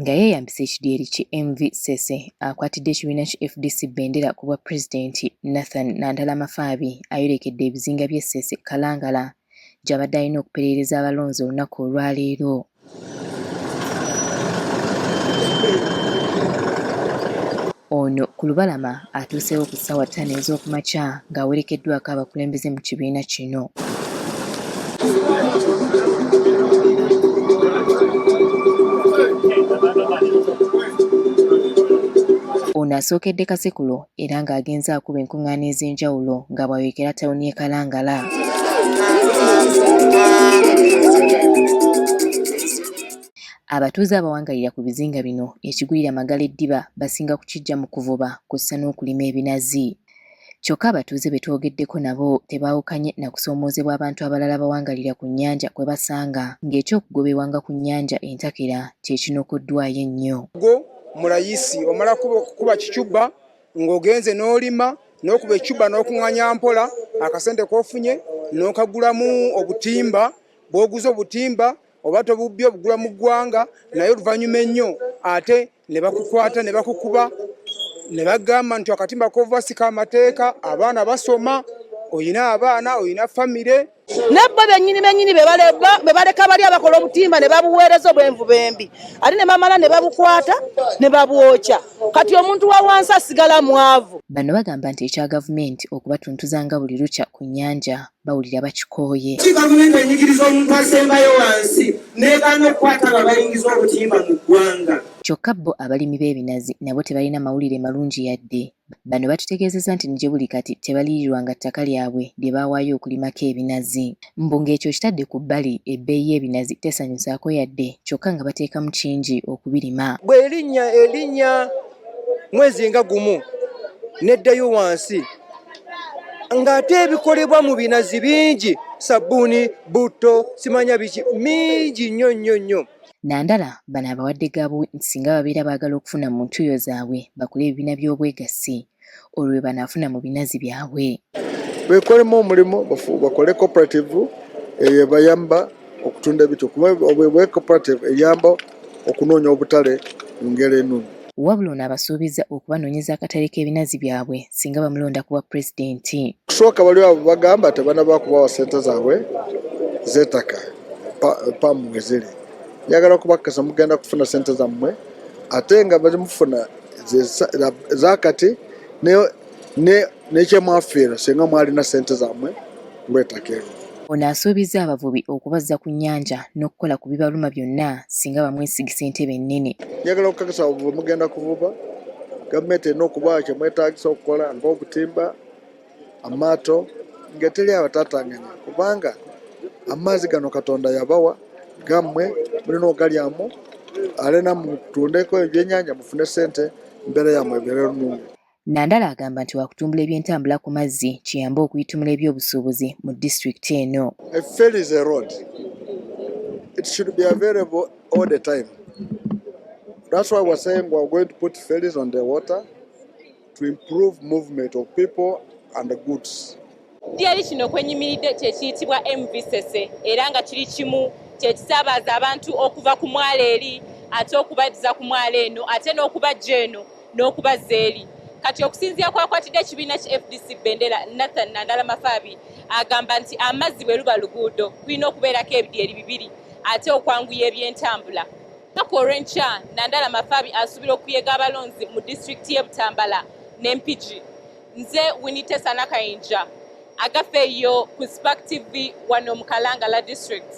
nga yeeyambisa ekidyeri ki MV Ssese akwatidde ekibiina ki FDC Bendera ku bwa Pulezidenti Nathan Nandala Mafaabi ayolekedde ebizinga by'e Ssese Kalangala gy'abadde alina okuperereza abalonzi olunaku olwaleero. Ono ku lubalama atuuseewo ku ssaawa 5 ez'okumakya ng'awerekeddwako abakulembeze mu kibiina kino. Ono asookedde Kasekulo era ng'agenze akuba enkuŋŋaana ez'enjawulo nga bw'ayokera ttawuni y'e Kalangala. Abatuuze abawangalira ku bizinga bino ekigulira Magala eddiba basinga kukijja mu kuvuba kw'ossa n'okulima ebinazi. Kyokka abatuuze be twogeddeko nabo tebaawukanye na kusoomoozebwa abantu abalala bawangalira ku nnyanja kwe basanga ng'ekyokugobewanga ku nnyanja entakera kye kinokoddwayo ennyo. Mulayisi omala kuba kicuba ng'ogenze n'olima n'okuba ekicuba n'okuŋŋanya mpola akasente k'ofunye n'okagulamu obutimba bw'oguza obutimba oba tobubbye obugula mu ggwanga naye oluvannyuma ennyo ate ne bakukwata ne bakukuba ne bagamba nti akatimba k'ova sika amateeka abaana basoma oyina abaana oyina famire nebbo bennyini be baleka bali abakola obutimba ne babuweereza obwenvu bembi ate ne bamala ne babukwata ne babwokya kati omuntu wa wansi asigala mwavu. Bano bagamba nti ekya gavumenti okubatuntuza nga buli lukya ku nnyanja bawulira bakikooye. Gavumenti enyigiriza omuntu asembayo wansi n'egaana okukwata ababayingiza obutimba mu ggwanga. Kyokka bo abalimi b'ebinazi nabo tebalina mawulire malungi yadde. Bano batutegeezezza nti gye buli kati tebaliyirirwanga ttaka lyabwe lye baawaayo okulimako ebinazi. Mbu ng'ekyo kitadde ku bbali ebbeeyi y'ebinazi tesanyusaako yadde kyokka nga bateekamu kingi okubirima. Bwe erinnya mwezi nga gumu neddayo wansi ng'ate ebikolebwa mu binazi bingi sabbuuni butto simanya biki mingi nnyo. Nandala bano abawadde gaabwe nti singa babeera baagala okufuna mu ntuuyo zaabwe bakole ebibiina by'obwegassi olwo bwe banaafuna mu binazi byabwe. Beekolemu omulimu bakole cooperative ebayamba okutunda ebintu kuba cooperative eyamba okunoonya obutale mu ngeri ennungi. Wabula ono abasuubiza okubanoonyeza akatale k'ebinazi byabwe singa bamulonda ku bwa pulezidenti. Kusooka bali abo bagamba tebanaba kubawa ssente zaabwe z'ettaka pamu mwe ziri. Njagala okubakakasa mugenda kufuna ssente zammwe ate nga bazimufuna zakati n'ekyemwafiira singa mwalina ssente zammwe lw'ettaka eryo. Ono asuubiza abavubi okubazza ku nnyanja n'okukola ku bibaluma byonna singa bamwesigisa entebe ennene. Njagala okukakasa abavubi mugenda kuvuba gavumenti erina okubawa kye mwetaagisa okukola ng'obutimba amaato ng'eteri abatatanganya kubanga amazzi gano Katonda yabawa gammwe mulina ogalyamu alena mutundeko ebyennyanja mufune ssente embeera yammwe ebeere nnungi. Nandala agamba nti wakutumbula ebyentambula ku mazzi kiyambe okuyitumula ebyobusuubuzi mu disitulikiti eno. A ferry is a road. It should be available all the time. That's why we're saying we're going to put ferries on the water to improve movement of people and the goods. Ekidyeri kino kwenyimiridde kye kiyitibwa MV Ssese era nga kiri kimu kye kisaabaza abantu okuva ku mwalo eri ate okubazza ku mwalo eno ate n'okubajja eno n'okubazza eri. Kati okusinziira kwakwatidde ekibiina ki FDC Bendera Nathan Nandala Mafaabi agamba nti amazzi bwe luba luguudo kulina okubeerako ebidyeri bibiri ate okwanguya ebyentambula. Olunaku olw'enkya Nandala Mafaabi asuubira okuyega abalonzi mu disitulikiti y'e Butambala ne Mpigi. Nze Winnie Tessa Nakayinja agafeeyo ku Spark TV wano mu Kalangala district.